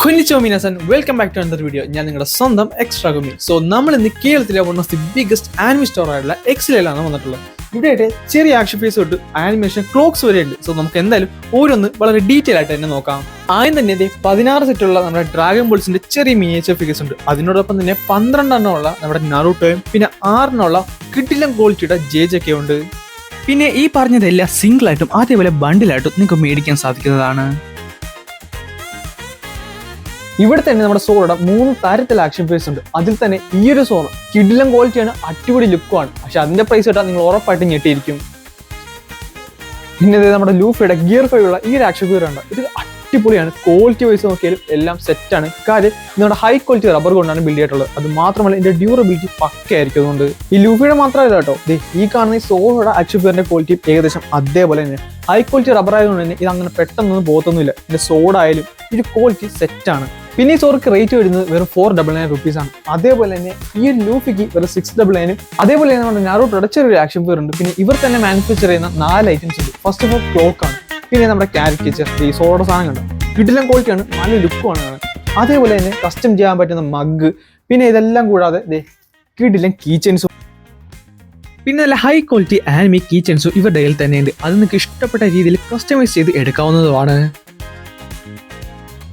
Konnichiwa minasan, welcome back to another video. ഞാൻ നിങ്ങളുടെ സ്വന്തം എക്സ്ട്രാ ഗുമി. സോ നമ്മൾ ഇന്ന് കേരളത്തിലെ one of the biggest anime store ആയിട്ടുള്ള എക്സിലാണ് വന്നിട്ടുള്ളത്. ഇവിടെയായിട്ട് ചെറിയ ആക്ഷൻ ഫീസ് തൊട്ട് ആനിമേഷൻ ക്ലോക്സ് വരെ ഉണ്ട്. സോ നമുക്ക് എന്തായാലും ഓരോന്ന് വളരെ ഡീറ്റെയിൽ ആയിട്ട് തന്നെ നോക്കാം. ആദ്യം തന്നെ 16 സെറ്റുള്ള നമ്മുടെ ഡ്രാഗൺ ബോൾസിന്റെ ചെറിയ മിനിയേച്ചർ ഫിഗേഴ്സ് ഉണ്ട്. അതിനോടൊപ്പം തന്നെ 12 എണ്ണമുള്ള നമ്മുടെ നറൂട്ടോയും പിന്നെ 6 എണ്ണമുള്ള കിടിലൻ ക്വാളിറ്റിയുടെ ജെജൊക്കെ ഉണ്ട്. പിന്നെ ഈ പറഞ്ഞതെല്ലാം സിംഗിൾ ആയിട്ടും അതേപോലെ ബണ്ടിലായിട്ടും നിങ്ങൾക്ക് മേടിക്കാൻ സാധിക്കുന്നതാണ്. ഇവിടെ തന്നെ നമ്മുടെ സോറയുടെ 3 തരത്തിലുള്ള ആക്ഷൻ ഫേസ് ഉണ്ട്. അതിൽ തന്നെ ഈ ഒരു സോറ കിടിലൻ ക്വാളിറ്റിയാണ്, അടിപൊളി ലുക്കുമാണ്. പക്ഷെ അതിന്റെ പ്രൈസ് കേട്ടാൽ നിങ്ങൾ ഉറപ്പായിട്ടും ഞെട്ടിയിരിക്കും. പിന്നെ നമ്മുടെ ലൂഫിയുടെ ഗിയർ 5 ഉള്ള ഈ ഒരു ആക്ഷൻ ഫിഗർ ഉണ്ട്. ഇത് അടിപൊളിയാണ്, ക്വാളിറ്റി വൈസ് നോക്കിയാലും എല്ലാം സെറ്റാണ്. കാര്യം നമ്മുടെ ഹൈ ക്വാളിറ്റി റബ്ബർ കൊണ്ടാണ് ബിൽഡ് ചെയ്തിട്ടുള്ളത്. അത് മാത്രമല്ല ഇതിന്റെ ഡ്യൂറബിലിറ്റി പക്കയായിരിക്കും. അതുകൊണ്ട് ഈ ലൂഫിയുടെ മാത്രമല്ല കേട്ടോ, ഈ കാണുന്ന ഈ സോറയുടെ ആക്ഷൻ ഫിഗറിന്റെ ക്വാളിറ്റി ഏകദേശം അതേപോലെ തന്നെ ഹൈ ക്വാളിറ്റി റബ്ബർ ആയതുകൊണ്ട് തന്നെ ഇത് അങ്ങനെ പെട്ടെന്നൊന്നും പോകത്തൊന്നുമില്ല. ഇതിന്റെ സോഡ് ആയാലും ഇത് ക്വാളിറ്റി സെറ്റാണ്. പിന്നെ ഈ സോർക്ക് റേറ്റ് വരുന്നത് വെറും 499 റുപ്പീസ് ആണ്. അതേപോലെ തന്നെ ഈ ഒരു ലൂഫിക്ക് വെറും 699. അതേപോലെ തന്നെ നമ്മുടെ നറൂട്ടോയുടെ ചെറിയൊരു ആക്ഷൻ ഫിഗർ ഉണ്ട്. പിന്നെ ഇവർ തന്നെ മാനുഫാക്ചർ ചെയ്യുന്ന 4 ഐറ്റംസ് ഉണ്ട്. ഫസ്റ്റ് ഓഫ് ഓൾ ക്ലോക്ക് ആണ്. പിന്നെ നമ്മുടെ കാരിക്കേച്ചർ, ഈ സോഡയുടെ സാധനം കണ്ടോ, കിടിലൻ ക്വാളിറ്റിയാണ്, നല്ല ലുക്കുമാണ്. അതേപോലെ തന്നെ കസ്റ്റം ചെയ്യാൻ പറ്റുന്ന മഗ്, പിന്നെ ഇതെല്ലാം കൂടാതെ കിടിലൻ കീ ചെയിൻസും, പിന്നെ നല്ല ഹൈ ക്വാളിറ്റി ആനിമി കീ ചെയിൻസും ഇവരുടെ കയ്യിൽ തന്നെയുണ്ട്. അത് നിങ്ങൾക്ക് ഇഷ്ടപ്പെട്ട രീതിയിൽ കസ്റ്റമൈസ് ചെയ്ത് എടുക്കാവുന്നതുമാണ്.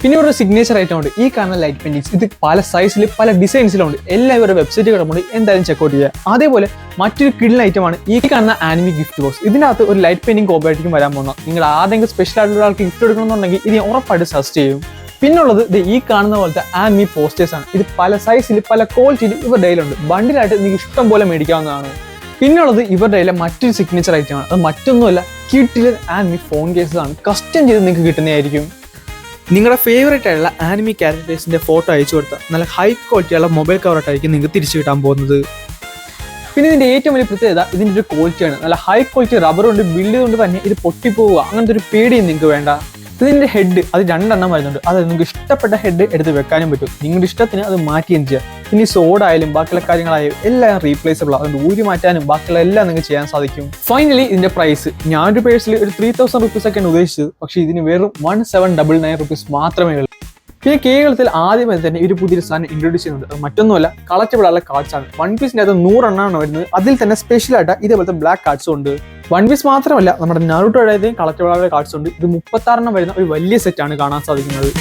പിന്നെ ഒരു സിഗ്നേച്ചർ ഐറ്റം ഉണ്ട്, ഈ കാണുന്ന ലൈറ്റ് പെയിന്റിങ്സ്. ഇത് പല സൈസിൽ പല ഡിസൈൻസിലും ഉണ്ട്. എല്ലാവരും വെബ്സൈറ്റ് കിടപ്പുണ്ട്, എന്തായാലും ചെക്കൗട്ട് ചെയ്യുക. അതേപോലെ മറ്റൊരു കിടിലൻ ഐറ്റമാണ് ഈ കാണുന്ന ആനിമി ഗിഫ്റ്റ് ബോക്സ്. ഇതിനകത്ത് ഒരു ലൈറ്റ് പെയിന്റിംഗ് കോമ്പായിരിക്കും വരാൻ പോകുന്നത്. നിങ്ങൾ ആരെങ്കിലും സ്പെഷ്യൽ ആയിട്ടുള്ള ആൾക്ക് ഗിഫ്റ്റ് എടുക്കണമെന്നുണ്ടെങ്കിൽ ഇത് ഉറപ്പായിട്ട് സജസ്റ്റ് ചെയ്യും. പിന്നുള്ളത് ഈ കാണുന്ന പോലത്തെ ആനിമി പോസ്റ്റേഴ്സ് ആണ്. ഇത് പല സൈസിൽ പല ക്വാളിറ്റിയിൽ ഇവരുടെ കയ്യിലുണ്ട്. ബണ്ടിലായിട്ട് നിങ്ങൾക്ക് ഇഷ്ടം പോലെ മേടിക്കാവുന്നതാണ്. പിന്നുള്ളത് ഇവരുടെ കയ്യിലെ മറ്റൊരു സിഗ്നേച്ചർ ഐറ്റമാണ്. അത് മറ്റൊന്നുമല്ല, കിടിലൻ ആനിമി ഫോൺ കേസസ് ആണ്. കസ്റ്റം ചെയ്ത് നിങ്ങൾക്ക് കിട്ടുന്നതായിരിക്കും. നിങ്ങളുടെ ഫേവറേറ്റ് ആയിട്ടുള്ള ആനിമി ക്യാരക്ടേഴ്സിന്റെ ഫോട്ടോ അയച്ചു കൊടുത്താൽ നല്ല ഹൈ ക്വാളിറ്റിയുള്ള മൊബൈൽ കവറായിട്ടായിരിക്കും നിങ്ങൾക്ക് തിരിച്ചു കിട്ടാൻ പോകുന്നത്. പിന്നെ ഇതിന്റെ ഏറ്റവും വലിയ പ്രത്യേകത ഇതിന്റെ ഒരു ക്വാളിറ്റിയാണ്. നല്ല ഹൈ ക്വാളിറ്റി റബ്ബർ കൊണ്ട് ബിൽഡ് ചെയ്തുകൊണ്ട് തന്നെ ഇത് പൊട്ടിപ്പോവുക അങ്ങനത്തെ ഒരു പേടിയും നിങ്ങൾക്ക് വേണ്ട. ഇതിന്റെ ഹെഡ് അത് 2 എണ്ണം വരുന്നുണ്ട്. അതായത് നിങ്ങൾക്ക് ഇഷ്ടപ്പെട്ട ഹെഡ് എടുത്ത് വെക്കാനും പറ്റും, നിങ്ങളുടെ ഇഷ്ടത്തിന് അത് മാറ്റുകയും ചെയ്യാം. ഇനി സോഡായാലും ബാക്കിയുള്ള കാര്യങ്ങളായാലും എല്ലാം റീപ്ലേസബിൾ. അതുകൊണ്ട് ഊരി മാറ്റാനും ബാക്കിയുള്ള എല്ലാം നിങ്ങൾക്ക് ചെയ്യാൻ സാധിക്കും. ഫൈനലി ഇതിന്റെ പ്രൈസ് ഞാനൊരു പേഴ്സിൽ ഒരു 3000 റുപ്പീസ് ഒക്കെയാണ് ഉദ്ദേശിച്ചത്. പക്ഷേ ഇതിന് വെറും 1799 റുപ്പീസ് മാത്രമേ ഉള്ളൂ. പിന്നെ കേരളത്തിൽ ആദ്യമായി തന്നെ ഒരു പുതിയൊരു സാധനം ഇൻട്രൊഡ്യൂസ് ചെയ്യുന്നുണ്ട്. അത് മറ്റൊന്നുമല്ല, കളക്റ്റബിൾ ആയുള്ള കാർഡ്സ് ആണ്. 1 പീസിന്റെ അത് 100 എണ്ണമാണ് വരുന്നത്. അതിൽ തന്നെ സ്പെഷ്യൽ ആയിട്ട് ഇതേപോലത്തെ ബ്ലാക്ക് കാർഡ്സും ഉണ്ട്. 1 പീസ് മാത്രമല്ല, നമ്മുടെ നറൂട്ടോയുടെ കളക്റ്റബിൾ ആയുള്ള കാർഡ്സ് ഉണ്ട്. ഇത് 36 എണ്ണം വരുന്ന ഒരു വലിയ സെറ്റാണ് കാണാൻ സാധിക്കുന്നത്.